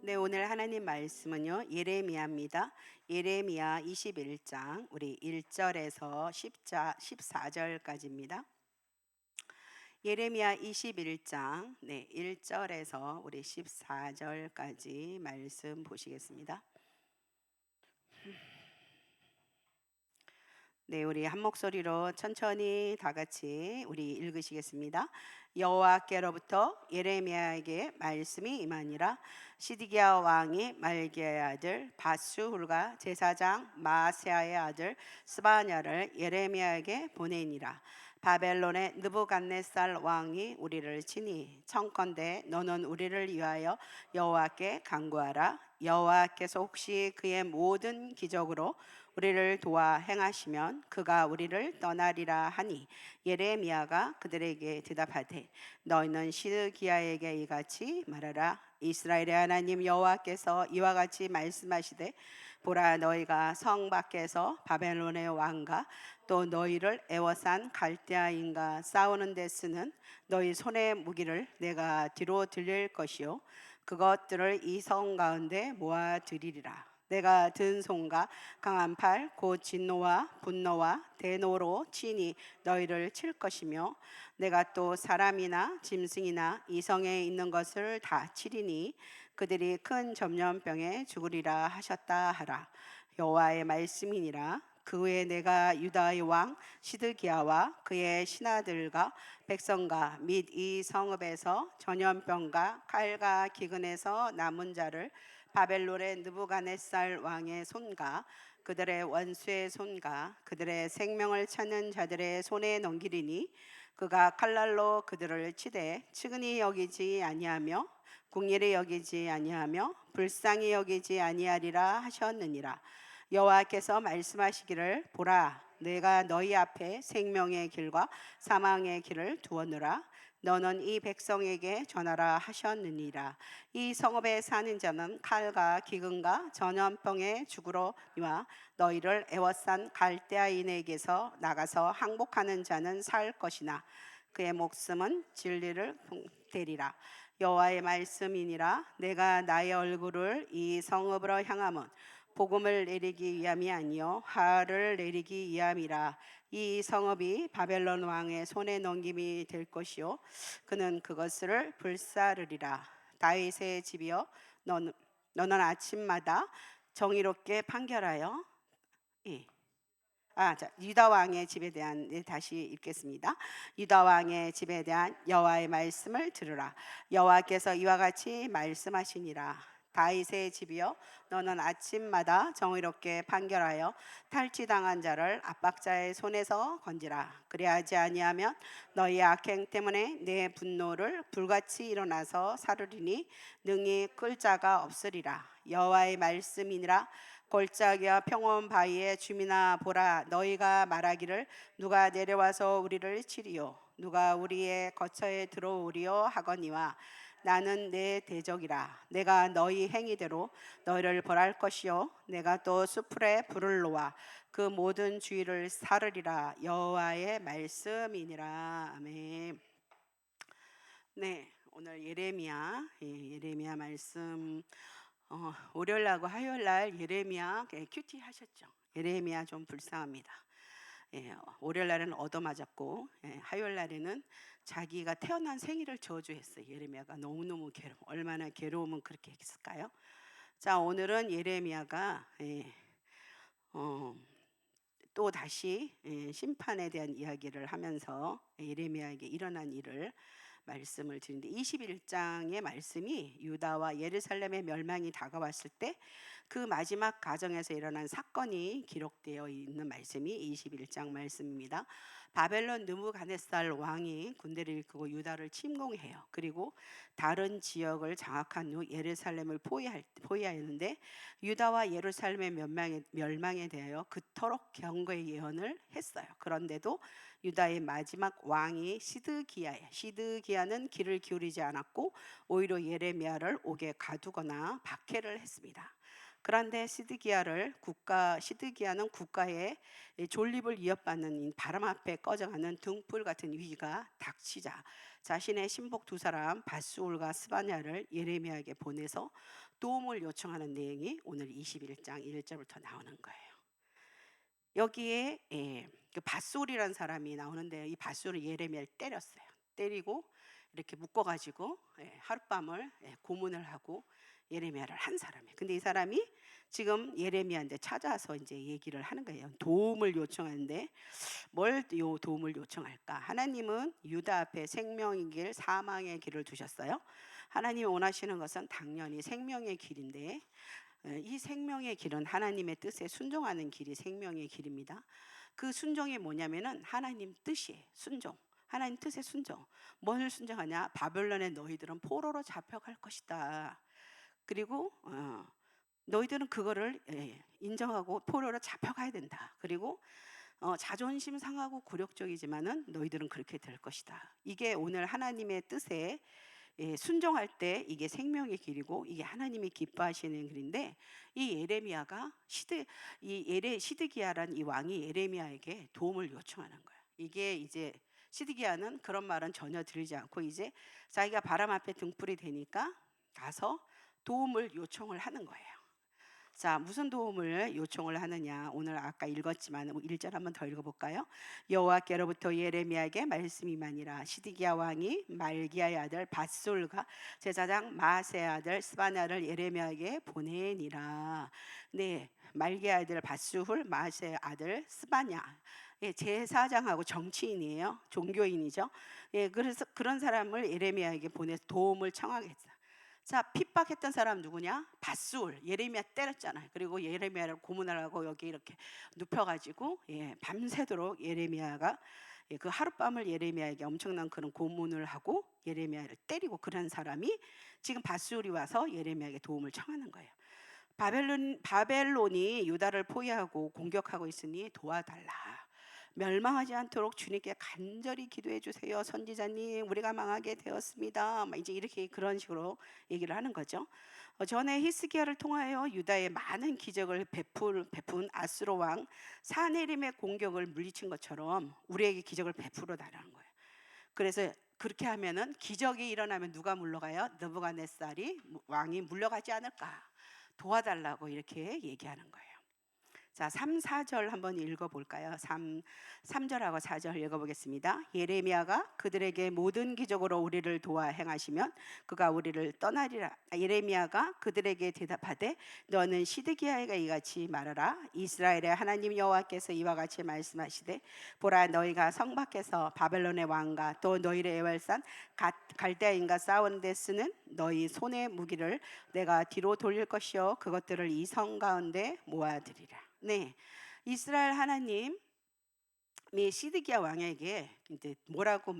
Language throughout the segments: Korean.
네, 오늘 하나님 말씀은요. 예레미야입니다. 예레미야 21장 우리 1절에서 14절까지입니다. 예레미야 21장 1절에서 우리 14절까지 말씀 보시겠습니다. 네, 우리 한 목소리로 천천히 다 같이 우리 읽으시겠습니다. 여호와께로부터 예레미야에게 말씀이 임하니라. 시드기야 왕이 말기야의 아들 바수훌과 제사장 마아세야의 아들 스바냐를 예레미야에게 보내니라. 바벨론의 느부갓네살 왕이 우리를 치니 청컨대 너는 우리를 위하여 여호와께 간구하라. 여호와께서 혹시 그의 모든 기적으로 우리를 도와 행하시면 그가 우리를 떠나리라 하니, 예레미야가 그들에게 대답하되 너희는 시드기야에게 이같이 말하라. 이스라엘의 하나님 여호와께서 이와 같이 말씀하시되, 보라, 너희가 성 밖에서 바벨론의 왕과 또 너희를 애워싼 갈대아인과 싸우는 데 쓰는 너희 손의 무기를 내가 뒤로 들릴 것이요 그것들을 이 성 가운데 모아 드리리라. 내가 든 손과 강한 팔 곧 진노와 분노와 대노로 친히 너희를 칠 것이며, 내가 또 사람이나 짐승이나 이 성에 있는 것을 다 치리니 그들이 큰 전염병에 죽으리라 하셨다 하라. 여호와의 말씀이니라. 그 후에 내가 유다의 왕 시드기야와 그의 신하들과 백성과 및 이 성읍에서 전염병과 칼과 기근에서 남은 자를 바벨론의 느부갓네살 왕의 손과 그들의 원수의 손과 그들의 생명을 찾는 자들의 손에 넘기리니, 그가 칼날로 그들을 치되 측은히 여기지 아니하며 궁일이 여기지 아니하며 불쌍히 여기지 아니하리라 하셨느니라. 여호와께서 말씀하시기를, 보라, 내가 너희 앞에 생명의 길과 사망의 길을 두었노라. 너는 이 백성에게 전하라 하셨느니라. 이 성읍에 사는 자는 칼과 기근과 전염병에 죽으러니와 너희를 애워싼 갈대아인에게서 나가서 항복하는 자는 살 것이나 그의 목숨은 진리를 되리라. 여호와의 말씀이니라. 내가 나의 얼굴을 이 성읍으로 향함은 복음을 내리기 위함이 아니요 화를 내리기 위함이라. 이 성읍이 바벨론 왕의 손에 넘김이 될 것이요 그는 그것을 불사르리라. 다윗의 집이여, 너는 아침마다 정의롭게 판결하여 유다 왕의 집에 대한 다시 읽겠습니다. 유다 왕의 집에 대한 여호와의 말씀을 들으라. 여호와께서 이와 같이 말씀하시니라. 다윗의 집이여, 너는 아침마다 정의롭게 판결하여 탈취당한 자를 압박자의 손에서 건지라. 그리하지 아니하면 너희 악행 때문에 내 분노를 불같이 일어나서 사르리니 능히 끌 자가 없으리라. 여호와의 말씀이니라. 골짜기와 평원 바위의 주민아, 보라, 너희가 말하기를 누가 내려와서 우리를 치리요 누가 우리의 거처에 들어오리요 하거니와, 나는 내 대적이라. 내가 너희 행위대로 너희를 벌할 것이요 내가 또 수풀에 불을 놓아 그 모든 주위를 사르리라. 여호와의 말씀이니라. 아멘. 네, 오늘 예레미야 말씀, 월요일하고 화요일날 예레미야 큐티 하셨죠? 예레미야 좀 불쌍합니다. 월요일날은 얻어맞았고, 화요일날에는 자기가 태어난 생일을 저주했어요. 예레미야가 너무너무 얼마나 괴로우면 그렇게 했을까요? 자, 오늘은 예레미야가 또 다시 심판에 대한 이야기를 하면서 예레미야에게 일어난 일을 말씀을 드리는데, 21장의 말씀이 유다와 예루살렘의 멸망이 다가왔을 때 그 마지막 가정에서 일어난 사건이 기록되어 있는 말씀이 21장 말씀입니다. 바벨론 느부갓네살 왕이 군대를 이끌고 유다를 침공해요. 그리고 다른 지역을 장악한 후 예루살렘을 포위하였는데, 유다와 예루살렘의 멸망에 대하여 그토록 경고의 예언을 했어요. 그런데도 유다의 마지막 왕이 시드기야예요. 시드기야는 귀를 기울이지 않았고 오히려 예레미야를 옥에 가두거나 박해를 했습니다. 그런데 시드기야는 국가의 존립을 위협받는 이 바람 앞에 꺼져가는 등불 같은 위기가 닥치자 자신의 신복 두 사람 밧수울과 스바냐를 예레미야에게 보내서 도움을 요청하는 내용이 오늘 21장 1절부터 나오는 거예요. 여기에 그 밧술이라는 사람이 나오는데 이 밧술을 예레미야를 때렸어요. 때리고 이렇게 묶어가지고 하룻밤을 고문을 하고 예레미야를 한 사람이에요. 근데 이 사람이 지금 예레미야한테 찾아서 이제 얘기를 하는 거예요. 도움을 요청하는데 뭘 도움을 요청할까? 하나님은 유다 앞에 생명의 길, 사망의 길을 두셨어요. 하나님이 원하시는 것은 당연히 생명의 길인데 이 생명의 길은 하나님의 뜻에 순종하는 길이 생명의 길입니다. 그 순종이 뭐냐면은 하나님 뜻이에요. 순종. 하나님 뜻에 순종. 뭘 순종하냐? 바벨론의 너희들은 포로로 잡혀갈 것이다. 그리고 너희들은 그거를 인정하고 포로로 잡혀가야 된다. 그리고 자존심 상하고 굴욕적이지만은 너희들은 그렇게 될 것이다. 이게 오늘 하나님의 뜻에 순종할 때 이게 생명의 길이고 이게 하나님이 기뻐하시는 길인데 이 예레미야가 시드기야란 이 왕이 예레미야에게 도움을 요청하는 거야. 이게 이제 시드기야는 그런 말은 전혀 들리지 않고 이제 자기가 바람 앞에 등불이 되니까 가서 도움을 요청을 하는 거예요. 자, 무슨 도움을 요청을 하느냐? 오늘 아까 읽었지만 1절 한번 더 읽어볼까요? 여호와께로부터 예레미야에게 말씀이 임하니라. 시드기야 왕이 말기야의 아들 밧솔과 제사장 마아세의 아들 스바냐를 예레미야에게 보내니라. 네, 말기야의 아들 밧술, 마아세의 아들 스바냐. 제사장하고 정치인이에요. 종교인이죠. 그래서 그런 사람을 예레미야에게 보내서 도움을 청하겠다. 자, 핍박했던 사람 누구냐? 밧술. 예레미야 때렸잖아요. 그리고 예레미야를 고문하라고 여기 이렇게 눕혀가지고 밤새도록 예레미야가 그 하룻밤을 예레미야에게 엄청난 그런 고문을 하고 예레미야를 때리고 그런 사람이 지금 밧술이 와서 예레미야에게 도움을 청하는 거예요. 바벨론이 유다를 포위하고 공격하고 있으니 도와달라. 멸망하지 않도록 주님께 간절히 기도해 주세요. 선지자님, 우리가 망하게 되었습니다. 이제 이렇게 그런 식으로 얘기를 하는 거죠. 전에 히스기야를 통하여 유다에 많은 기적을 베푼 아스로 왕 사네림의 공격을 물리친 것처럼 우리에게 기적을 베풀어 달라는 거예요. 그래서 그렇게 하면은 기적이 일어나면 누가 물러가요? 느부갓네살이 왕이 물러가지 않을까? 도와달라고 이렇게 얘기하는 거예요. 자, 3, 4절 한번 읽어볼까요? 3절하고 4절 읽어보겠습니다. 예레미야가 그들에게 모든 기적으로 우리를 도와 행하시면 그가 우리를 떠나리라. 예레미야가 그들에게 대답하되 너는 시드기야에게 이같이 말하라. 이스라엘의 하나님 여호와께서 이와 같이 말씀하시되 보라, 너희가 성 밖에서 바벨론의 왕과 또 너희의 애월산 갈대아인과 싸우는 데 쓰는 너희 손의 무기를 내가 뒤로 돌릴 것이요 그것들을 이 성 가운데 모아들이라. 네, 이스라엘 하나님이 시드기야 왕에게 이제 뭐라고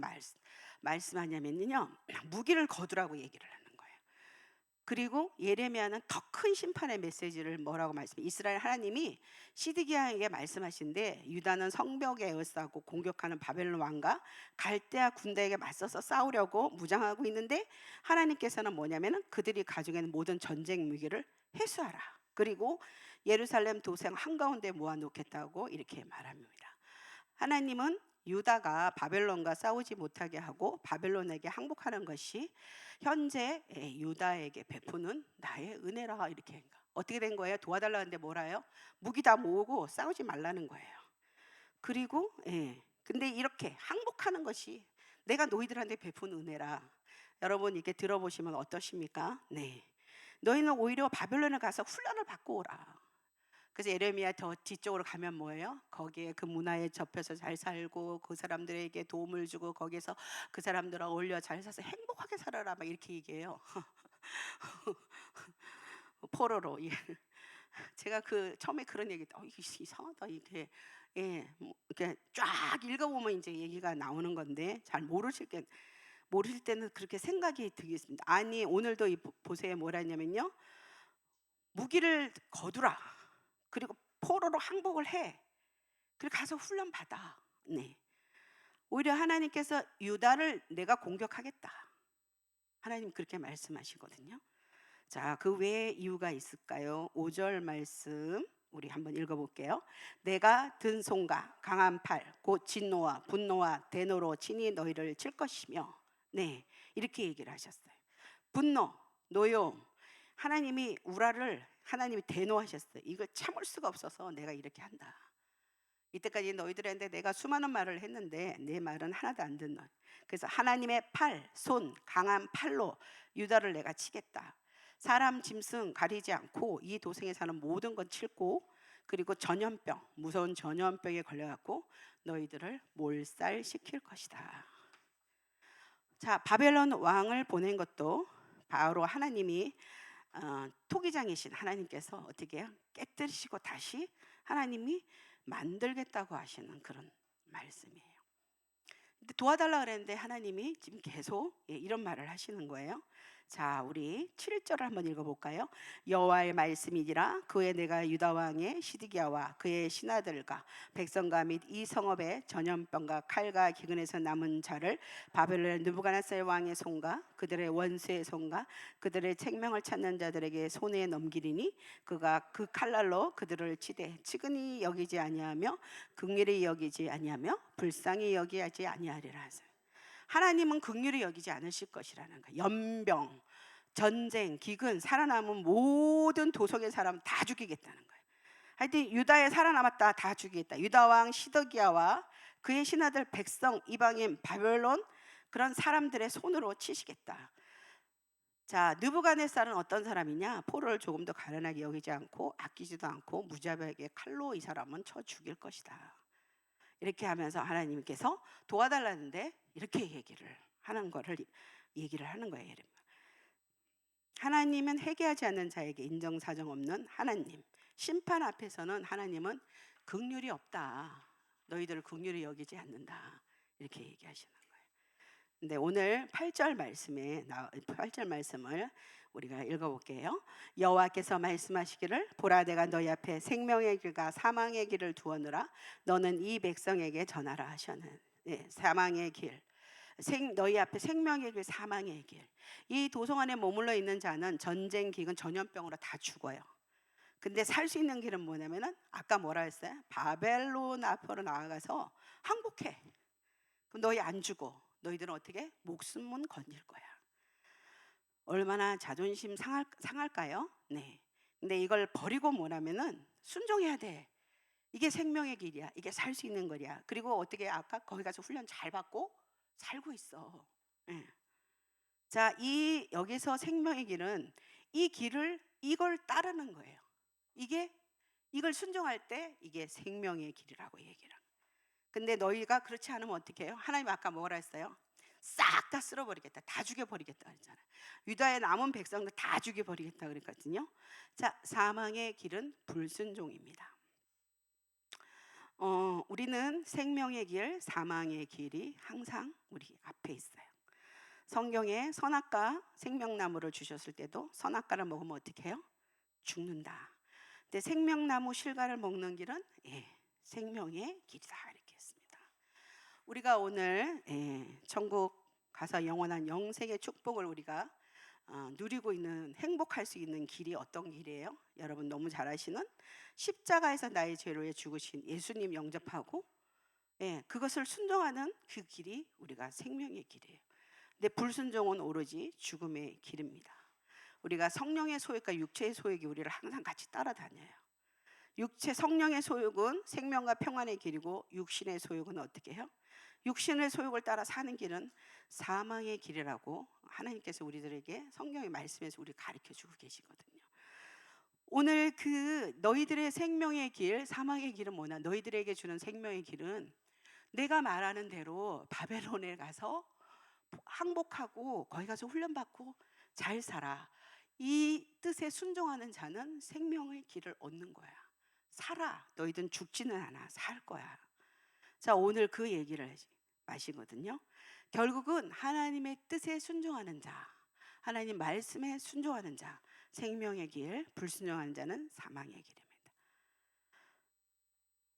말씀하냐면요, 무기를 거두라고 얘기를 하는 거예요. 그리고 예레미야는 더 큰 심판의 메시지를 뭐라고 이스라엘 하나님이 시드기야에게 말씀하신데 유다는 성벽에 에워싸고 공격하는 바벨론 왕과 갈대아 군대에게 맞서서 싸우려고 무장하고 있는데 하나님께서는 뭐냐면은 그들이 가지고 있는 모든 전쟁 무기를 회수하라. 그리고 예루살렘 도성 한가운데 모아놓겠다고 이렇게 말합니다. 하나님은 유다가 바벨론과 싸우지 못하게 하고 바벨론에게 항복하는 것이 현재 유다에게 베푸는 나의 은혜라 이렇게 어떻게 된 거예요? 도와달라는데 뭐라요? 무기 다 모으고 싸우지 말라는 거예요. 그리고 근데 이렇게 항복하는 것이 내가 너희들한테 베푼 은혜라. 여러분 이렇게 들어보시면 어떠십니까? 네, 너희는 오히려 바벨론에 가서 훈련을 받고 오라. 그래서 예레미야 더 뒤쪽으로 가면 뭐예요? 거기에 그 문화에 접해서 잘 살고 그 사람들에게 도움을 주고 거기서 그 사람들하고 어울려 잘 살아서 행복하게 살아라 막 이렇게 얘기해요. 포로로. 제가 그 처음에 그런 얘기, 이게 이상하다 이게 이렇게 쫙 읽어보면 이제 얘기가 나오는 건데 잘 모르실 때는 그렇게 생각이 들겠습니다. 아니 오늘도 보세요 뭐라 했냐면요, 무기를 거두라. 그리고 포로로 항복을 해. 그리고 가서 훈련 받아. 네. 오히려 하나님께서 유다를 내가 공격하겠다. 하나님 그렇게 말씀하시거든요. 자, 그 왜 이유가 있을까요? 5절 말씀 우리 한번 읽어볼게요. 내가 든 손과 강한 팔, 곧 진노와 분노와 대노로 친히 너희를 칠 것이며, 네, 이렇게 얘기를 하셨어요. 분노, 노여움, 하나님이 우라를 하나님이 대노하셨어요. 이걸 참을 수가 없어서 내가 이렇게 한다. 이때까지 너희들한테 내가 수많은 말을 했는데 내 말은 하나도 안 듣는. 그래서 하나님의 팔, 손, 강한 팔로 유다를 내가 치겠다. 사람 짐승 가리지 않고 이 도성에 사는 모든 건 칠고, 그리고 전염병, 무서운 전염병에 걸려갖고 너희들을 몰살시킬 것이다. 자, 바벨론 왕을 보낸 것도 바로 하나님이 토기장이신 하나님께서 어떻게 해요? 깨뜨리시고 다시 하나님이 만들겠다고 하시는 그런 말씀이에요. 근데 도와달라 그랬는데 하나님이 지금 계속 이런 말을 하시는 거예요. 자, 우리 7절을 한번 읽어볼까요? 여호와의 말씀이니라. 그의 내가 유다 왕의 시드기야와 그의 신하들과 백성과 및 이 성읍의 전염병과 칼과 기근에서 남은 자를 바벨론의 느부갓네살 왕의 손과 그들의 원수의 손과 그들의 책명을 찾는 자들에게 손에 넘기리니 그가 그 칼날로 그들을 치되 측은히 여기지 아니하며 긍휼히 여기지 아니하며 불쌍히 여기지 아니하리라 하세요. 하나님은 긍휼히 여기지 않으실 것이라는 거예요. 연병, 전쟁, 기근, 살아남은 모든 도성의 사람 다 죽이겠다는 거예요. 하여튼 유다에 살아남았다 다 죽이겠다. 유다 왕 시드기야와 그의 신하들 백성 이방인 바벨론 그런 사람들의 손으로 치시겠다. 자, 느부갓네살은 어떤 사람이냐? 포로를 조금 더 가련하게 여기지 않고 아끼지도 않고 무자비하게 칼로 이 사람은 쳐 죽일 것이다. 이렇게 하면서 하나님께서 도와달라는데 이렇게 얘기를 하는 거예요. 하나님은 회개하지 않는 자에게 인정사정 없는 하나님. 심판 앞에서는 하나님은 긍휼이 없다. 너희들을 긍휼히 여기지 않는다. 이렇게 얘기하시는 거예요. 근데 오늘 8절 말씀을 우리가 읽어볼게요. 여호와께서 말씀하시기를 보라 내가 너희 앞에 생명의 길과 사망의 길을 두었노라. 너는 이 백성에게 전하라 하셔는 사망의 길. 너희 앞에 생명의 길, 사망의 길. 이 도성 안에 머물러 있는 자는 전쟁, 기근, 전염병으로 다 죽어요. 근데 살 수 있는 길은 뭐냐면은 아까 뭐라 했어요? 바벨론 앞으로 나아가서 항복해. 그럼 너희 안 죽어. 너희들은 어떻게? 목숨은 건질 거야. 얼마나 자존심 상할까요? 네. 근데 이걸 버리고 뭐냐면은 순종해야 돼. 이게 생명의 길이야. 이게 살 수 있는 거야. 그리고 어떻게 아까 거기 가서 훈련 잘 받고 살고 있어. 네. 자, 여기서 생명의 길은 이 길을 이걸 따르는 거예요. 이걸 순종할 때 이게 생명의 길이라고 얘기를 합니다. 근데 너희가 그렇지 않으면 어떻게 해요? 하나님 아까 뭐라 했어요? 싹 다 쓸어버리겠다. 다 죽여버리겠다 그랬잖아요. 유다의 남은 백성들 다 죽여버리겠다 그랬거든요. 자, 사망의 길은 불순종입니다. 우리는 생명의 길, 사망의 길이 항상 우리 앞에 있어요. 성경에 선악과 생명나무를 주셨을 때도 선악과를 먹으면 어떻게 해요? 죽는다. 근데 생명나무 실과를 먹는 길은 생명의 길이다 이렇게 했습니다. 우리가 오늘 천국 가서 영원한 영생의 축복을 우리가 누리고 있는 행복할 수 있는 길이 어떤 길이에요? 여러분 너무 잘 아시는 십자가에서 나의 죄를 위해 죽으신 예수님 영접하고 그것을 순종하는 그 길이 우리가 생명의 길이에요. 근데 불순종은 오로지 죽음의 길입니다. 우리가 성령의 소욕과 육체의 소욕이 우리를 항상 같이 따라다녀요. 성령의 소욕은 생명과 평안의 길이고 육신의 소욕은 어떻게 해요? 육신의 소욕을 따라 사는 길은 사망의 길이라고 하나님께서 우리들에게 성경의 말씀에서 우리 가르쳐 주고 계시거든요. 오늘 그 너희들의 생명의 길, 사망의 길은 뭐냐? 너희들에게 주는 생명의 길은 내가 말하는 대로 바벨론에 가서 항복하고 거기 가서 훈련받고 잘 살아. 이 뜻에 순종하는 자는 생명의 길을 얻는 거야. 살아. 너희들은 죽지는 않아. 살 거야. 자, 오늘 그 얘기를 마시거든요. 결국은 하나님의 뜻에 순종하는 자, 하나님 말씀에 순종하는 자, 생명의 길, 불순종하는 자는 사망의 길입니다.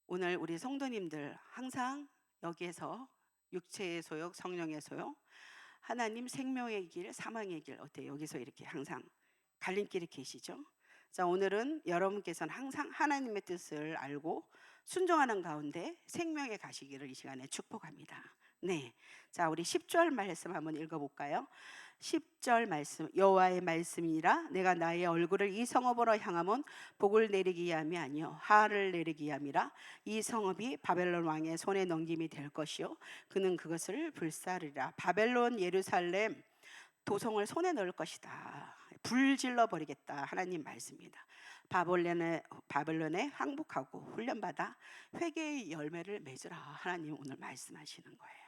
오늘 우리 성도님들 항상 여기에서 육체의 소욕, 성령의 소욕, 하나님 생명의 길, 사망의 길 어때요? 여기서 이렇게 항상 갈림길에 계시죠? 자, 오늘은 여러분께서는 항상 하나님의 뜻을 알고 순종하는 가운데 생명에 가시기를 이 시간에 축복합니다. 네. 자, 우리 10절 말씀 한번 읽어볼까요? 10절 말씀, 여호와의 말씀이라 내가 나의 얼굴을 이 성읍으로 향하면 복을 내리기 위함이 아니요 화를 내리기 위함이라. 이 성읍이 바벨론 왕의 손에 넘김이 될 것이요 그는 그것을 불사르리라. 바벨론 예루살렘 도성을 손에 넣을 것이다. 불질러 버리겠다. 하나님 말씀입니다. 바벨론에 항복하고 훈련받아 회개의 열매를 맺으라. 하나님 오늘 말씀하시는 거예요.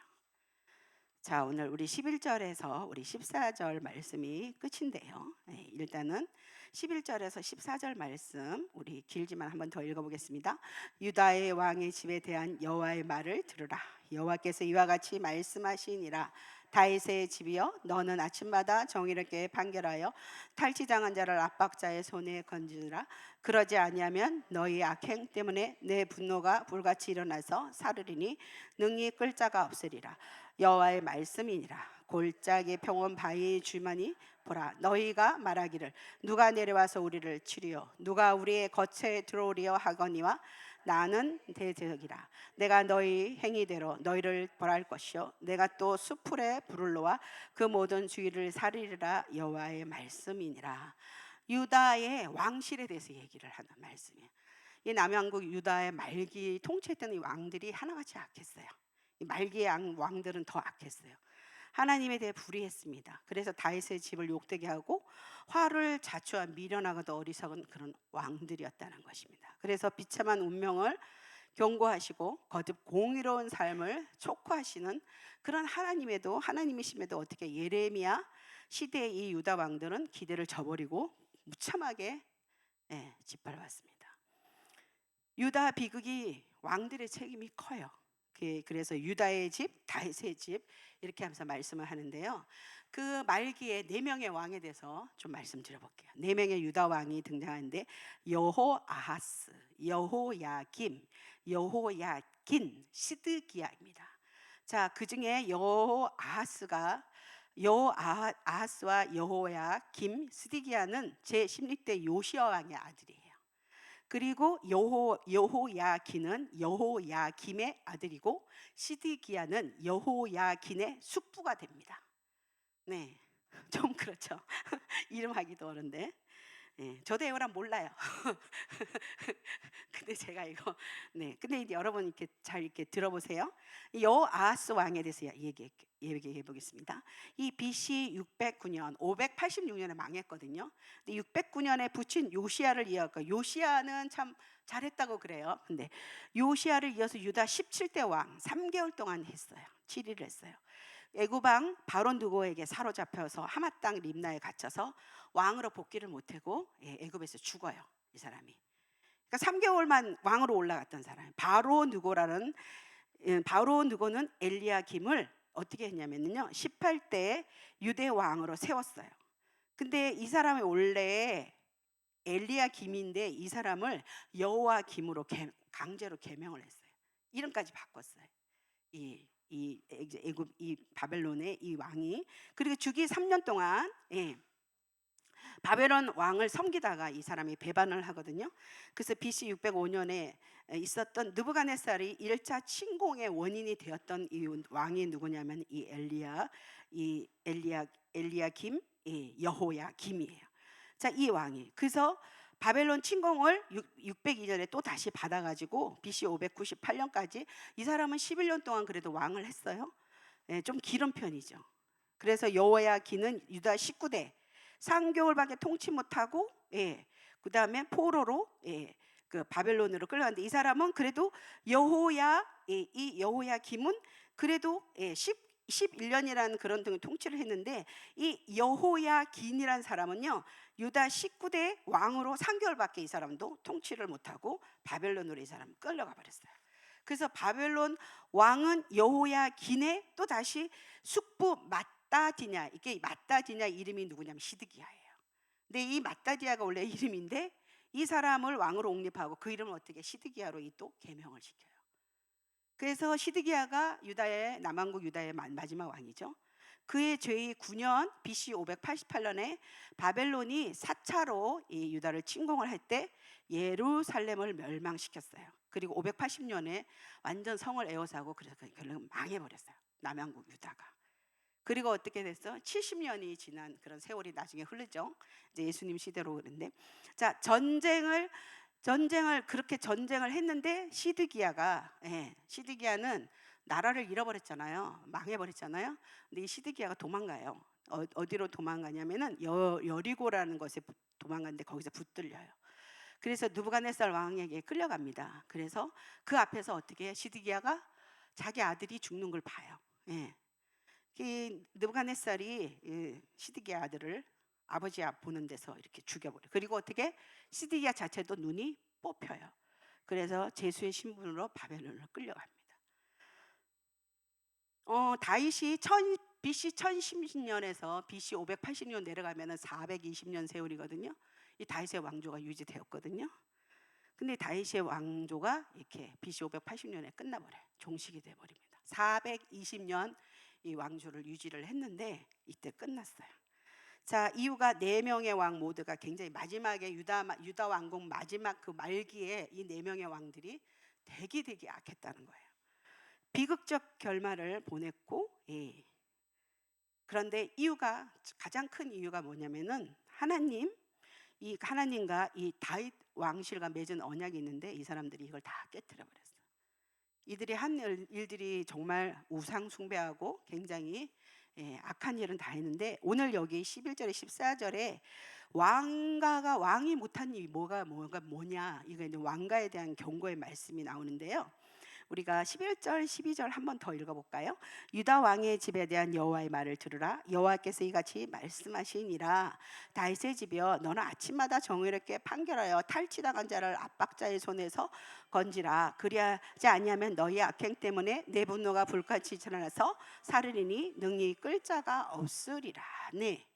자, 오늘 우리 11절에서 우리 14절 말씀이 끝인데요. 네, 일단은 11절에서 14절 말씀 우리 길지만 한번 더 읽어보겠습니다. 유다의 왕의 집에 대한 여호와의 말을 들으라. 여호와께서 이와 같이 말씀하시니라. 다윗의 집이여, 너는 아침마다 정의롭게 판결하여 탈취당한 자를 압박자의 손에 건지라. 그러지 아니하면 너희 악행 때문에 내 분노가 불같이 일어나서 사르리니 능히 끌 자가 없으리라. 여호와의 말씀이니라. 골짜기 평원 바위의 주머니 보라. 너희가 말하기를 누가 내려와서 우리를 치리요 누가 우리의 거처에 들어오리요 하거니와 나는 대적이라. 내가 너희 행위대로 너희를 벌할 것이요 내가 또 수풀에 불을 놓아 그 모든 주위를 사리리라. 여호와의 말씀이니라. 유다의 왕실에 대해서 얘기를 하는 말씀이에요. 이 남왕국 유다의 말기 통치했던 이 왕들이 하나같이 악했어요. 이 말기의 왕들은 더 악했어요. 하나님에 대해 불의했습니다. 그래서 다윗의 집을 욕되게 하고 화를 자초한 미련하고도 어리석은 그런 왕들이었다는 것입니다. 그래서 비참한 운명을 경고하시고 거듭 공의로운 삶을 촉구하시는 그런 하나님이심에도 어떻게 예레미야 시대의 이 유다 왕들은 기대를 저버리고 무참하게 짓밟았습니다. 유다 비극이 왕들의 책임이 커요. 그래서 유다의 집, 다윗의 집 이렇게 하면서 말씀을 하는데요. 그 말기에 4명의 왕에 대해서 좀 말씀드려볼게요. 4명의 유다 왕이 등장하는데 여호아하스, 여호야김, 여호야긴, 시드기야입니다. 자, 그 중에 여호아하스와 여호야김, 시드기야는 제16대 요시야 왕의 아들이에요. 그리고 여호야긴은 여호야김의 아들이고 시드기야는 여호야긴의 숙부가 됩니다. 네, 좀 그렇죠. 이름하기도 어른데. 저도 에오란 몰라요. 근데 제가 이거 근데 이제 여러분 이렇게 들어보세요. 여호아하스 왕에 대해서 얘기해 보겠습니다. 이 BC 609년, 586년에 망했거든요. 근데 609년에 붙인 요시야를 이어가 요시야는 참 잘했다고 그래요. 근데 요시야를 이어서 유다 17대 왕 3개월 동안 했어요. 7일을 했어요. 애굽왕 바론 누고에게 사로잡혀서 하마 땅 림나에 갇혀서 왕으로 복귀를 못하고 애굽에서 죽어요. 이 사람이. 그러니까 3개월만 왕으로 올라갔던 사람. 바론 누고는 엘리야김을 어떻게 했냐면요. 18대 유대 왕으로 세웠어요. 근데 이 사람이 원래 엘리야김인데 이 사람을 여호와김으로 강제로 개명을 했어요. 이름까지 바꿨어요. 애굽 이 바벨론의 이 왕이. 그리고 주기 3년 동안 바벨론 왕을 섬기다가 이 사람이 배반을 하거든요. 그래서 BC 605년에 있었던 느부갓네살이 1차 침공의 원인이 되었던 이 왕이 누구냐면 이 엘리야김, 여호야김이에요. 자, 이 왕이 그래서 바벨론 침공을 602년에 또 다시 받아가지고 BC 598년까지 이 사람은 11년 동안 그래도 왕을 했어요. 좀 길은 편이죠. 그래서 여호야김은 유다 19대 3개월밖에 통치 못하고 그 다음에 포로로 그 바벨론으로 끌려갔는데 이 사람은 그래도 이 여호야김은 그래도 11년이라는 그런 통치를 했는데 이 여호야긴이라는 사람은요 유다 19대 왕으로 3개월밖에 이 사람도 통치를 못하고 바벨론으로 이 사람 끌려가 버렸어요. 그래서 바벨론 왕은 여호야긴의 또 다시 숙부 마따디냐, 이게 마따디냐 이름이 누구냐면 시드기야예요. 근데 이 마따디야가 원래 이름인데 이 사람을 왕으로 옹립하고 그 이름을 어떻게 시드기야로 또 개명을 시켜요. 그래서 시드기야가 남왕국 유다의 마지막 왕이죠. 그의 죄의 9년 BC 588년에 바벨론이 4차로 이 유다를 침공을 할 때 예루살렘을 멸망시켰어요. 그리고 580년에 완전 성을 에워싸고 그래서 결국 망해버렸어요. 남양국 유다가. 그리고 어떻게 됐어? 70년이 지난 그런 세월이 나중에 흐르죠. 이제 예수님 시대로 그런데, 자, 전쟁을 그렇게 전쟁을 했는데 시드기야는 나라를 잃어버렸잖아요. 망해버렸잖아요. 근데 이 시드기야가 도망가요. 어디로 도망가냐면은 여리고라는 곳에 도망가는데 거기서 붙들려요. 그래서 느부갓네살 왕에게 끌려갑니다. 그래서 그 앞에서 어떻게 시드기야가 자기 아들이 죽는 걸 봐요. 예. 이 느부갓네살이 시드기야 아들을 아버지 앞 보는 데서 이렇게 죽여버려. 그리고 어떻게 시드기야 자체도 눈이 뽑혀요. 그래서 제수의 신분으로 바벨론으로 끌려갑니다. 다윗이 BC 1010년에서 BC 580년 내려가면은 420년 세월이거든요. 이 다윗의 왕조가 유지되었거든요. 근데 다윗의 왕조가 이렇게 BC 580년에 끝나버려요. 종식이 돼버립니다. 420년 이 왕조를 유지를 했는데 이때 끝났어요. 자, 이유가 4명의 왕 모두가 굉장히 마지막에 유다 왕국 마지막 그 말기에 이 4명의 왕들이 되게 악했다는 거예요. 비극적 결말을 보냈고, 예. 그런데 가장 큰 이유가 뭐냐면은 이 하나님과 이 다윗 왕실과 맺은 언약이 있는데 이 사람들이 이걸 다 깨뜨려 버렸어요. 이들이 한 일들이 정말 우상 숭배하고 굉장히 악한 일은 다 했는데, 오늘 여기 11절에 14절에 왕이 못한 일이 뭐냐, 이거 이제 왕가에 대한 경고의 말씀이 나오는데요. 우리가 11절 12절 한 번 더 읽어볼까요? 유다 왕의 집에 대한 여호와의 말을 들으라. 여호와께서 이같이 말씀하시니라. 다윗의 집이여, 너는 아침마다 정의롭게 판결하여 탈취당한 자를 압박자의 손에서 건지라. 그리하지 아니하면 너희 악행 때문에 내 분노가 불같이 드러나서 살으리니 능히 끌 자가 없으리라. 네.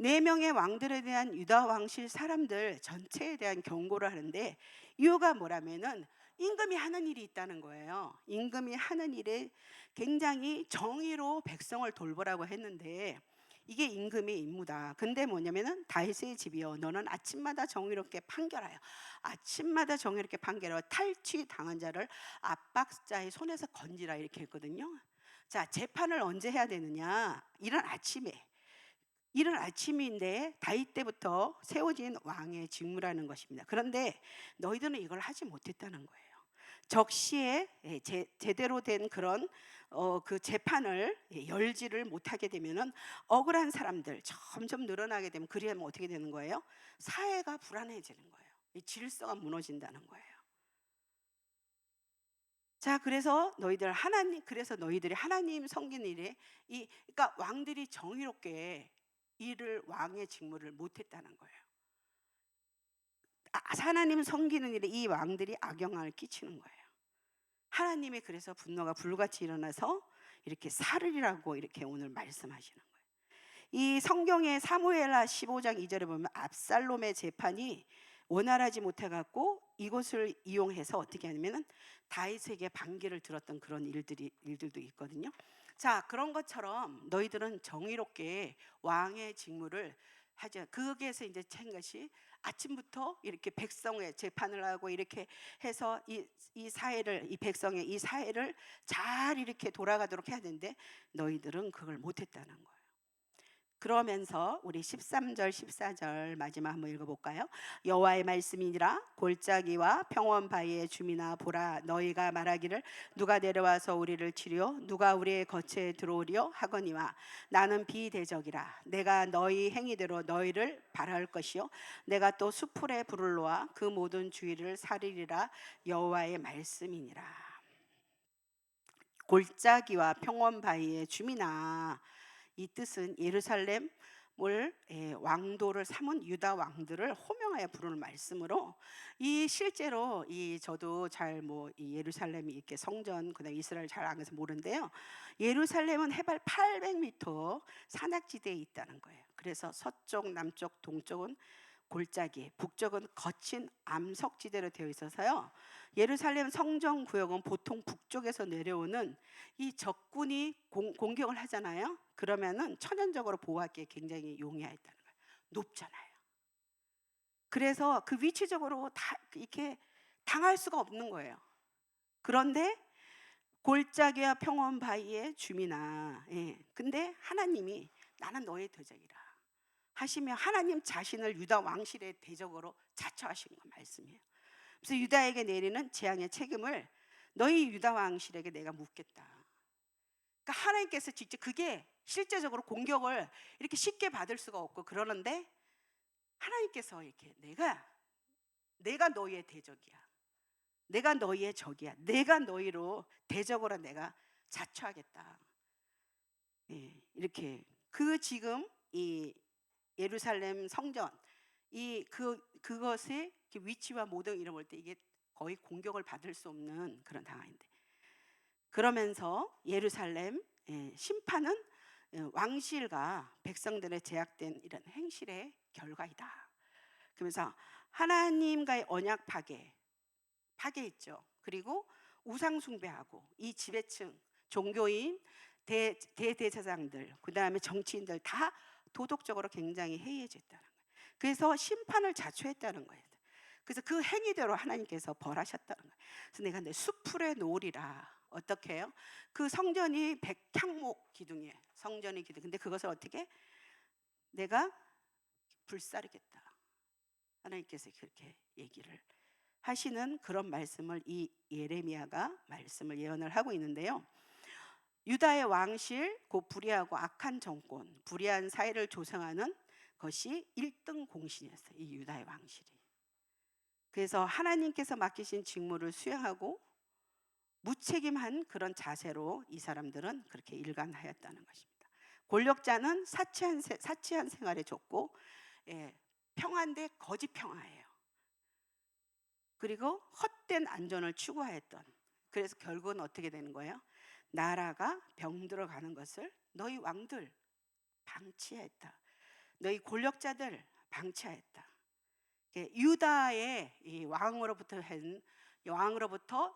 4명의 왕들에 대한 유다 왕실 사람들 전체에 대한 경고를 하는데, 이유가 뭐라면은 임금이 하는 일이 있다는 거예요. 임금이 하는 일에 굉장히 정의로 백성을 돌보라고 했는데 이게 임금의 임무다. 근데 뭐냐면은 다윗의 집이여, 너는 아침마다 정의롭게 판결하여, 아침마다 정의롭게 판결하여 탈취 당한 자를 압박자의 손에서 건지라, 이렇게 했거든요. 자, 재판을 언제 해야 되느냐? 이른 아침인데 다윗 때부터 세워진 왕의 직무라는 것입니다. 그런데 너희들은 이걸 하지 못했다는 거예요. 적시에 제대로 된 그런 그 재판을 열지를 못하게 되면은 억울한 사람들 점점 늘어나게 되면, 그러면 어떻게 되는 거예요? 사회가 불안해지는 거예요. 이 질서가 무너진다는 거예요. 자, 그래서 너희들이 하나님 섬기는 일에 그러니까 왕들이 정의롭게 왕의 직무를 못했다는 거예요. 하나님 섬기는 일에 이 왕들이 악영향을 끼치는 거예요. 하나님이 그래서 분노가 불같이 일어나서 이렇게 살으리라고 이렇게 오늘 말씀하시는 거예요. 이 성경의 사무엘하 15장 2절에 보면 압살롬의 재판이 원활하지 못해갖고 이것을 이용해서 어떻게 하냐면은 다윗에게 반기를 들었던 그런 일들도 있거든요. 자, 그런 것처럼 너희들은 정의롭게 왕의 직무를 하자. 거기에서 이제 챈 것이 아침부터 이렇게 백성의 재판을 하고 이렇게 해서 이 백성의 이 사회를 잘 이렇게 돌아가도록 해야 되는데 너희들은 그걸 못했다는 거예요. 그러면서 우리 13절 14절 마지막 한번 읽어볼까요? 여호와의 말씀이니라. 골짜기와 평원 바위의 주민아 보라, 너희가 말하기를 누가 내려와서 우리를 치려, 누가 우리의 거처에 들어오려 하거니와 나는 비대적이라. 내가 너희 행위대로 너희를 발할 것이요 내가 또 수풀에 불을 놓아 그 모든 주위를 사르리라. 여호와의 말씀이니라. 골짜기와 평원 바위의 주민아, 이 뜻은 예루살렘을 왕도를 삼은 유다 왕들을 호명하여 부르는 말씀으로, 이 실제로 저도 잘 이 예루살렘이 이렇게 성전 그다음 이스라엘 잘 안 가서 모르는데요. 예루살렘은 해발 800m 산악지대에 있다는 거예요. 그래서 서쪽, 남쪽, 동쪽은 골짜기, 북쪽은 거친 암석지대로 되어 있어서요. 예루살렘 성전 구역은 보통 북쪽에서 내려오는 이 적군이 공격을 하잖아요. 그러면은 천연적으로 보호하기에 굉장히 용이했다는 거예요. 높잖아요. 그래서 그 위치적으로 다 이렇게 당할 수가 없는 거예요. 그런데 골짜기와 평원 바위의 주민아, 근데 하나님이 나는 너의 대적이라 하시며 하나님 자신을 유다 왕실의 대적으로 자처하신 거 말씀이에요. 그래서 유다에게 내리는 재앙의 책임을 너희 유다 왕실에게 내가 묻겠다. 그러니까 하나님께서 직접, 그게 실제적으로 공격을 이렇게 쉽게 받을 수가 없고 그러는데 하나님께서 이렇게 내가 너희의 대적이야. 내가 너희의 적이야. 내가 너희로 대적으로 내가 자처하겠다. 이렇게 지금 이 예루살렘 성전 그것의 위치와 모든 이런 볼 때 이게 거의 공격을 받을 수 없는 그런 상황인데, 그러면서 예루살렘 심판은 왕실과 백성들의 제약된 이런 행실의 결과이다. 그러면서 하나님과의 언약 파괴했죠. 그리고 우상 숭배하고 이 지배층, 종교인, 대제사장들, 그 다음에 정치인들 다 도덕적으로 굉장히 해이해졌다는 거예요. 그래서 심판을 자초했다는 거예요. 그래서 그 행위대로 하나님께서 벌하셨다는 거예요. 그래서 내가 내 수풀에 놓으리라. 어떻게 해요? 그 성전이 백향목 기둥이에요. 성전의 기둥. 근데 그것을 어떻게? 내가 불사르겠다. 하나님께서 그렇게 얘기를 하시는 그런 말씀을 이 예레미야가 말씀을 예언을 하고 있는데요. 유다의 왕실, 곧 불의하고 악한 정권, 불의한 사회를 조성하는 것이 1등 공신이었어요. 이 유다의 왕실이. 그래서 하나님께서 맡기신 직무를 수행하고 무책임한 그런 자세로 이 사람들은 그렇게 일관하였다는 것입니다. 권력자는 사치한 생활에 줬고, 평화인 데 거짓 평화예요. 그리고 헛된 안전을 추구하였던, 그래서 결국은 어떻게 되는 거예요? 나라가 병들어 가는 것을 너희 왕들 방치했다. 너희 권력자들 방치하였다. 유다의 이 왕으로부터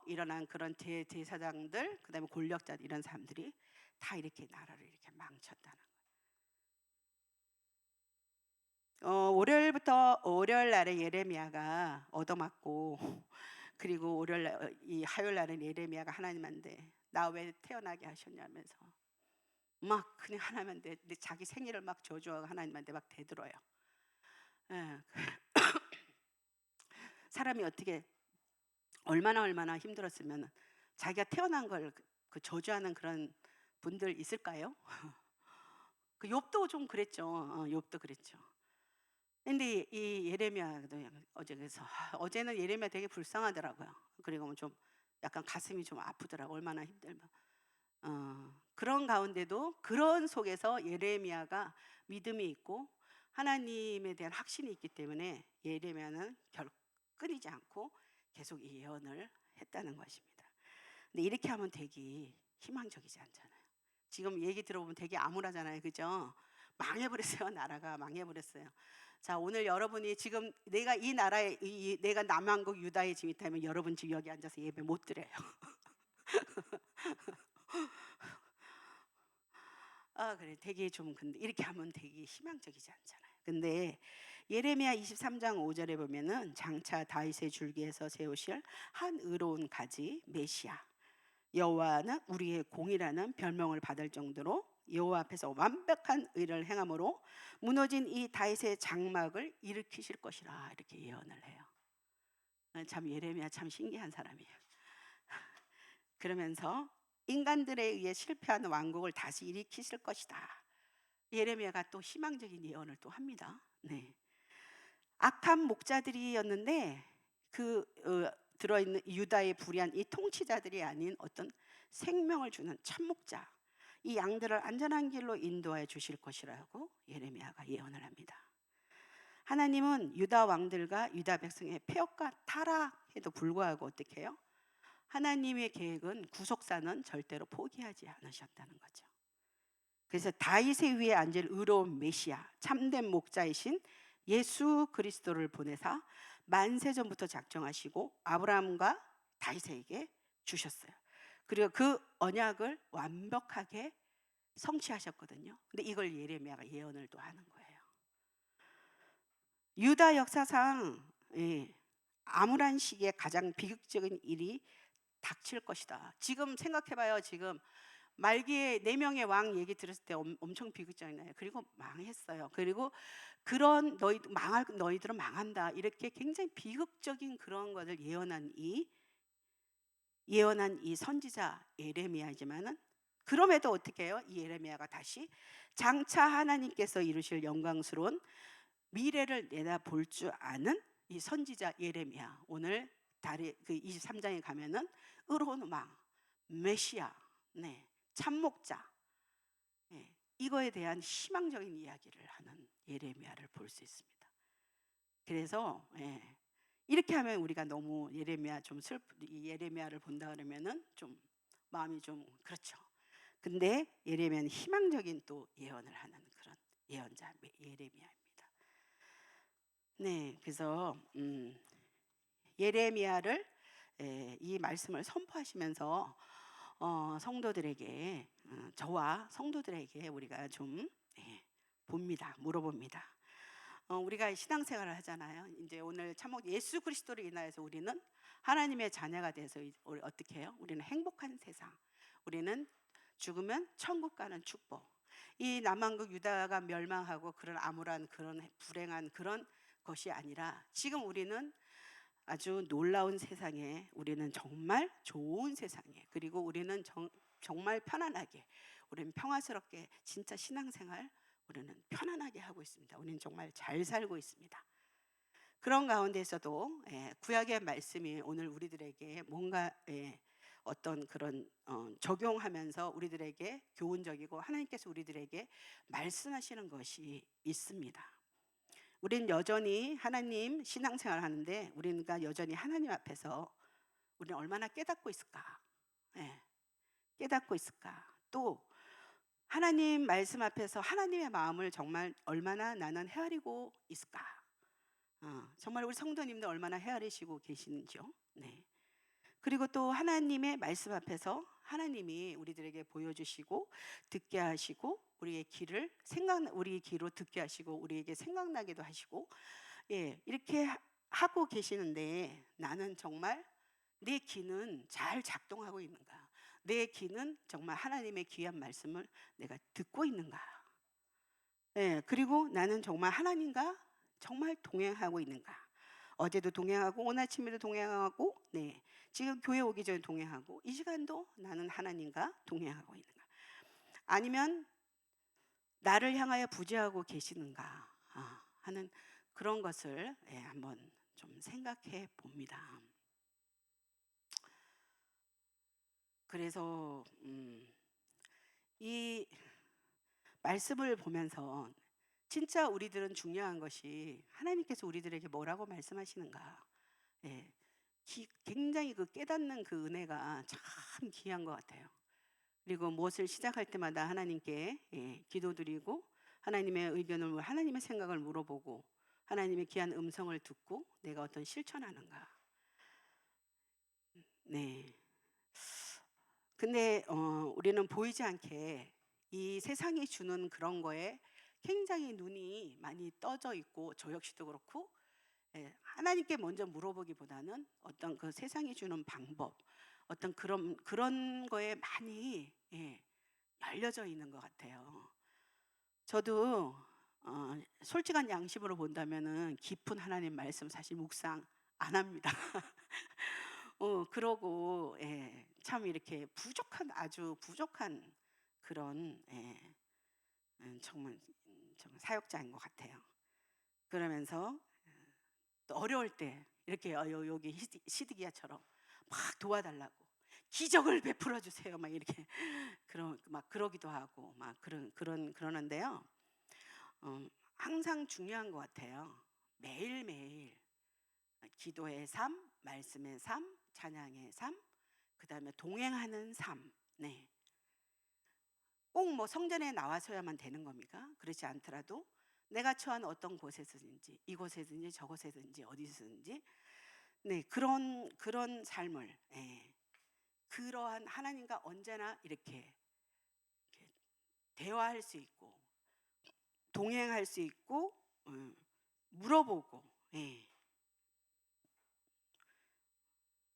일어난 그런 대사장들, 그다음에 권력자들, 이런 사람들이 다 이렇게 나라를 이렇게 망쳤다는 거예요. 월요일 날에 예레미야가 얻어맞고, 그리고 이 화요일 날은 예레미야가 하나님한테 나 왜 태어나게 하셨냐면서 막 그냥 하나님한테 자기 생일을 막 저주하고 하나님한테 막 대들어요. 사람이 어떻게 얼마나 힘들었으면 자기가 태어난 걸 그 저주하는 그런 분들 있을까요? 그 욥도 좀 그랬죠. 욥도 그랬죠. 근데 이 예레미야도 어제는 예레미야 되게 불쌍하더라고요. 그리고 좀 약간 가슴이 좀 아프더라고. 얼마나 힘들면. 그런 가운데도, 그런 속에서 예레미야가 믿음이 있고 하나님에 대한 확신이 있기 때문에 예레미야는 결코 끊이지 않고 계속 예언을 했다는 것입니다. 근데 이렇게 하면 되게 희망적이지 않잖아요. 지금 얘기 들어보면 되게 암울하잖아요. 그죠? 망해버렸어요. 나라가 망해버렸어요. 자, 오늘 여러분이 지금 내가 이 나라에 내가 남왕국 유다에 지금 있다면 여러분 지금 여기 앉아서 예배 못 드려요. 그래. 되게 좀, 근데 이렇게 하면 되게 희망적이지 않잖아요. 근데 예레미야 23장 5절에 보면은 장차 다윗의 줄기에서 세우실 한 의로운 가지 메시아, 여호와는 우리의 공이라는 별명을 받을 정도로 여호와 앞에서 완벽한 의를 행함으로 무너진 이 다윗의 장막을 일으키실 것이라, 이렇게 예언을 해요. 참 예레미야 참 신기한 사람이에요. 그러면서 인간들에 의해 실패한 왕국을 다시 일으키실 것이다. 예레미야가 또 희망적인 예언을 또 합니다. 네. 악한 목자들이었는데 들어있는 유다의 불의한 이 통치자들이 아닌 어떤 생명을 주는 참목자, 이 양들을 안전한 길로 인도해 주실 것이라고 예레미야가 예언을 합니다. 하나님은 유다 왕들과 유다 백성의 폐역과 타락에도 불구하고 어떻게 해요? 하나님의 계획은 구속사는 절대로 포기하지 않으셨다는 거죠. 그래서 다윗의 위에 앉을 의로운 메시아, 참된 목자이신 예수 그리스도를 보내사 만세전부터 작정하시고 아브라함과 다윗에게 주셨어요. 그리고 그 언약을 완벽하게 성취하셨거든요. 근데 이걸 예레미야가 예언을 또 하는 거예요. 유다 역사상 암울한 시기에 가장 비극적인 일이 닥칠 것이다. 지금 생각해봐요. 지금 말기에 4명의 왕 얘기 들었을 때 엄청 비극적이나요. 그리고 망했어요. 그리고 그런 너희들은 망한다. 이렇게 굉장히 비극적인 그런 것을 예언한 이 선지자 예레미야지만은, 그럼에도 어떻게 해요? 이 예레미야가 다시 장차 하나님께서 이루실 영광스러운 미래를 내다볼 줄 아는 이 선지자 예레미야, 오늘 다리 그 23장에 가면은 의로운 왕, 메시아, 참목자, 이거에 대한 희망적인 이야기를 하는 예레미야를 볼 수 있습니다. 그래서 이렇게 하면 우리가 너무 예레미야를 본다 그러면은 좀 마음이 좀 그렇죠. 근데 예레미야는 희망적인 또 예언을 하는 그런 예언자 예레미야입니다. 그래서 예레미야를 이 말씀을 선포하시면서 성도들에게, 저와 성도들에게 우리가 좀 물어봅니다. 우리가 신앙생활을 하잖아요. 이제 오늘 참혹 예수 그리스도를 인하여서 우리는 하나님의 자녀가 돼서 우리 어떻게 해요? 우리는 행복한 세상, 우리는 죽으면 천국 가는 축복. 이 남왕국 유다가 멸망하고 그런 암울한 그런 불행한 그런 것이 아니라, 지금 우리는 아주 놀라운 세상에, 우리는 정말 좋은 세상에, 그리고 우리는 정말 편안하게, 우리는 평화스럽게 진짜 신앙생활 우리는 편안하게 하고 있습니다. 우리는 정말 잘 살고 있습니다. 그런 가운데서도 구약의 말씀이 오늘 우리들에게 뭔가 어떤 그런 적용하면서 우리들에게 교훈적이고 하나님께서 우리들에게 말씀하시는 것이 있습니다. 우리는 여전히 하나님 신앙생활 하는데, 우리가 여전히 하나님 앞에서 우리는 얼마나 깨닫고 있을까? 깨닫고 있을까? 또 하나님 말씀 앞에서 하나님의 마음을 정말 얼마나 나는 헤아리고 있을까? 정말 우리 성도님들 얼마나 헤아리시고 계시는지요? 그리고 또 하나님의 말씀 앞에서 하나님이 우리들에게 보여주시고 듣게 하시고 우리의 귀로 듣게 하시고 우리에게 생각나기도 하시고, 이렇게 하고 계시는데 나는 정말 내 귀는 잘 작동하고 있는가? 내 귀는 정말 하나님의 귀한 말씀을 내가 듣고 있는가? 그리고 나는 정말 하나님과 정말 동행하고 있는가? 어제도 동행하고 오늘 아침에도 동행하고, 지금 교회 오기 전에 동행하고, 이 시간도 나는 하나님과 동행하고 있는가? 아니면 나를 향하여 부재하고 계시는가 하는 그런 것을 한번 좀 생각해 봅니다. 그래서 이 말씀을 보면서 진짜 우리들은 중요한 것이 하나님께서 우리들에게 뭐라고 말씀하시는가. 굉장히 그 깨닫는 그 은혜가 참 귀한 것 같아요. 그리고 무엇을 시작할 때마다 하나님께 기도드리고 하나님의 의견을, 하나님의 생각을 물어보고 하나님의 귀한 음성을 듣고 내가 어떤 실천하는가. 근데 우리는 보이지 않게 이 세상이 주는 그런 거에 굉장히 눈이 많이 떠져 있고, 저 역시도 그렇고, 하나님께 먼저 물어보기보다는 어떤 그 세상이 주는 방법, 어떤 그런 거에 많이 열려져 있는 것 같아요. 저도 솔직한 양심으로 본다면은 깊은 하나님 말씀 사실 묵상 안 합니다. 그러고 참 이렇게 아주 부족한 그런 정말 사역자인 것 같아요. 그러면서 또 어려울 때 이렇게 여기 시드기야처럼 막 도와달라고, 기적을 베풀어 주세요, 막 이렇게 막 그러기도 하고 막 그러는데요. 항상 중요한 것 같아요. 매일매일 기도의 삶, 말씀의 삶, 찬양의 삶, 그 다음에 동행하는 삶. 꼭 뭐 성전에 나와서야만 되는 겁니까? 그렇지 않더라도 내가 처한 어떤 곳에서든지 이곳에든지 저곳에든지 어디서든지 네 그런 삶을 그러한 하나님과 언제나 이렇게 대화할 수 있고 동행할 수 있고 물어보고 예.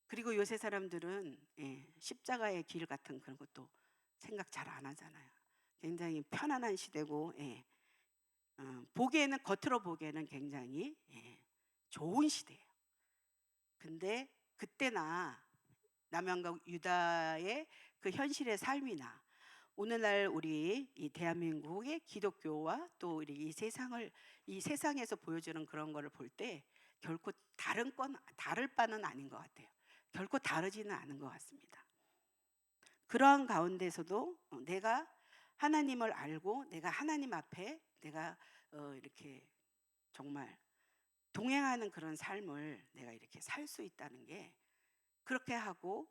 그리고 요새 사람들은 십자가의 길 같은 그런 것도 생각 잘 안 하잖아요. 굉장히 편안한 시대고 보기에는 겉으로 보기에는 굉장히 좋은 시대예요. 근데 그때나 남양과 유다의 그 현실의 삶이나 오늘날 우리 이 대한민국의 기독교와 또 우리 이 세상에서 보여주는 그런 거를 볼 때 결코 다를 바는 아닌 것 같아요. 결코 다르지는 않은 것 같습니다. 그러한 가운데서도 내가 하나님을 알고 내가 하나님 앞에 내가 이렇게 정말 동행하는 그런 삶을 내가 이렇게 살 수 있다는 게 그렇게 하고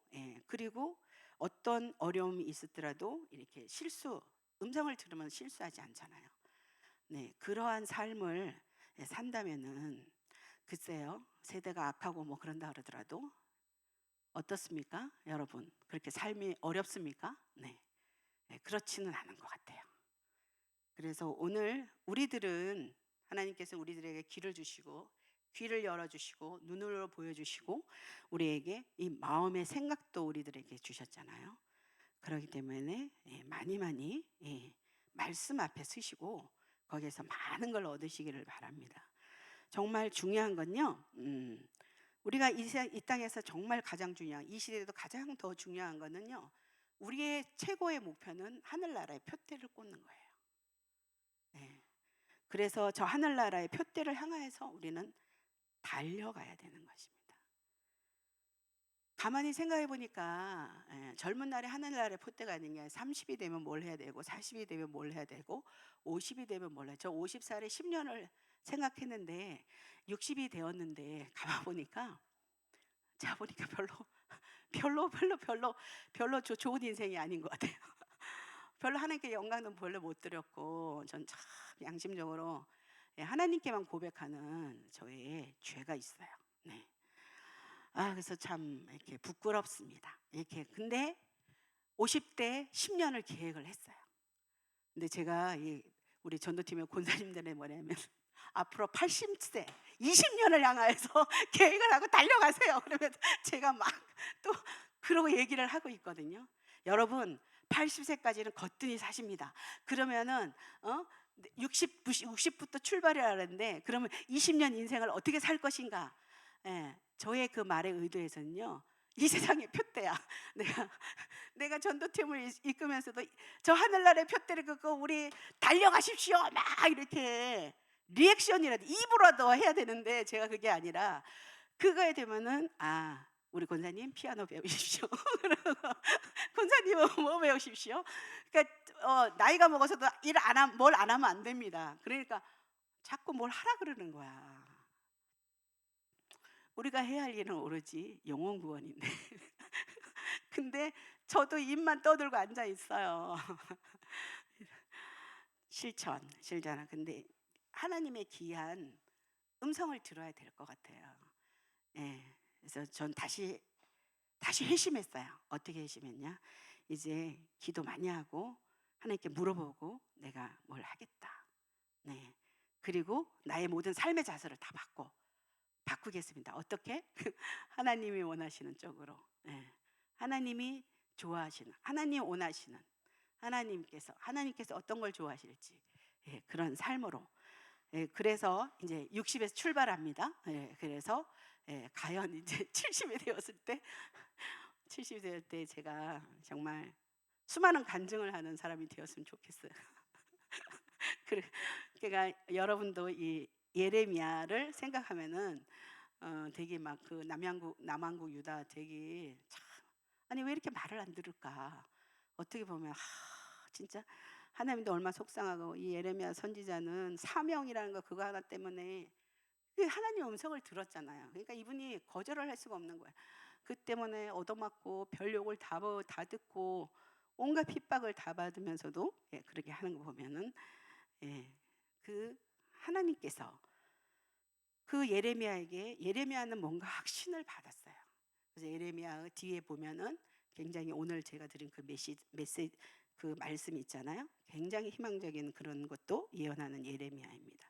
그리고 어떤 어려움이 있었더라도 이렇게 음성을 들으면 실수하지 않잖아요. 네, 그러한 삶을 산다면은 글쎄요, 세대가 악하고 뭐 그런다 그러더라도 어떻습니까? 여러분, 그렇게 삶이 어렵습니까? 네, 그렇지는 않은 것 같아요. 그래서 오늘 우리들은 하나님께서 우리들에게 길을 주시고 귀를 열어주시고 눈으로 보여주시고 우리에게 이 마음의 생각도 우리들에게 주셨잖아요. 그렇기 때문에 많이 말씀 앞에 서시고 거기에서 많은 걸 얻으시기를 바랍니다. 정말 중요한 건요. 우리가 이 땅에서 정말 가장 중요한 이 시대에도 가장 더 중요한 거는요. 우리의 최고의 목표는 하늘나라의 표대를 꽂는 거예요. 네. 그래서 저 하늘나라의 표대를 향하여서 우리는 달려가야 되는 것입니다. 가만히 생각해 보니까 젊은 날에 하늘나라의 표대가 아닌 게 30이 되면 뭘 해야 되고 40이 되면 뭘 해야 되고 50이 되면 뭘 해야 저 50살에 10년을 생각했는데 60이 되었는데 가만 보니까 자 보니까 별로 좋은 인생이 아닌 것 같아요. 별로 하나님께 영광도 별로 못 드렸고 전 참 양심적으로 하나님께만 고백하는 저의 죄가 있어요. 네. 그래서 참 이렇게 부끄럽습니다. 이렇게 근데 50대 10년을 계획을 했어요. 근데 제가 우리 전도팀의 권사님들의 뭐냐면 앞으로 80세 20년을 향하여서 계획을 하고 달려가세요. 그러면 제가 막 또 그러고 얘기를 하고 있거든요. 여러분 80세까지는 거뜬히 사십니다. 그러면은 60부터 출발이라 그랬는데 그러면 20년 인생을 어떻게 살 것인가? 저의 그 말의 의도에서는요. 이 세상의 표대야. 내가 내가 전도팀을 이끌면서도 저 하늘나라의 표대를 긋고 우리 달려가십시오. 막 이렇게 리액션이라도 입으로라도 해야 되는데 제가 그게 아니라 그거에 되면은 우리 권사님 피아노 배우십시오. 권사님은 뭐 배우십시오. 그러니까 나이가 먹어서도 뭘 안 하면 안 됩니다. 그러니까 자꾸 뭘 하라 그러는 거야. 우리가 해야 할 일은 오로지 영혼 구원인데. 근데 저도 입만 떠들고 앉아 있어요. 실전. 근데 하나님의 귀한 음성을 들어야 될 것 같아요. 그래서 전 다시 회심했어요. 어떻게 회심했냐? 이제 기도 많이 하고 하나님께 물어보고 내가 뭘 하겠다. 네. 그리고 나의 모든 삶의 자세를 다 바꾸겠습니다. 어떻게? 하나님이 원하시는 쪽으로. 하나님이 좋아하시는, 하나님 원하시는 하나님께서 어떤 걸 좋아하실지 그런 삶으로. 그래서 이제 60에서 출발합니다. 그래서 과연 이제 70이 되었을 때 70이 될 때 제가 정말 수많은 간증을 하는 사람이 되었으면 좋겠어요. 그러니까 여러분도 이 예레미야를 생각하면은 되게 막 그 남왕국 유다 되게 참 아니 왜 이렇게 말을 안 들을까? 어떻게 보면 진짜 하나님도 얼마나 속상하고 이 예레미야 선지자는 사명이라는 거 그거 하나 때문에 하나님 음성을 들었잖아요. 그러니까 이분이 거절을 할 수가 없는 거예요. 그 때문에 얻어맞고 별욕을 다 듣고 온갖 핍박을 다 받으면서도 그렇게 하는 거 보면은 그 하나님께서 그 예레미야는 뭔가 확신을 받았어요. 그래서 예레미야 뒤에 보면은 굉장히 오늘 제가 드린 그 메시지 그 말씀이 있잖아요. 굉장히 희망적인 그런 것도 예언하는 예레미야입니다.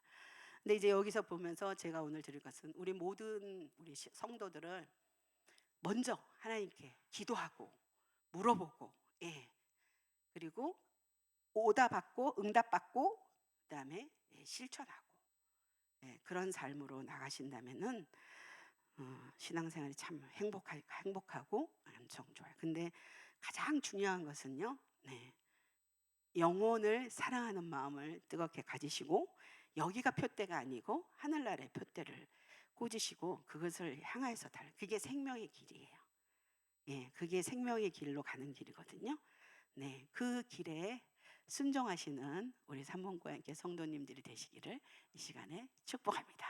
근데 이제 여기서 보면서 제가 오늘 드릴 것은 우리 모든 우리 성도들을 먼저 하나님께 기도하고 물어보고, 예, 그리고 오답받고 응답받고 그다음에 실천하고, 예, 그런 삶으로 나가신다면은 신앙생활이 참 행복하고 엄청 좋아요. 근데 가장 중요한 것은요, 네, 영혼을 사랑하는 마음을 뜨겁게 가지시고 여기가 표대가 아니고 하늘나라의 표대를 꽂으시고 그것을 향해서 그게 생명의 길이에요. 예, 그게 생명의 길로 가는 길이거든요. 네, 그 길에 순종하시는 우리 삼봉교회 성도님들이 되시기를 이 시간에 축복합니다.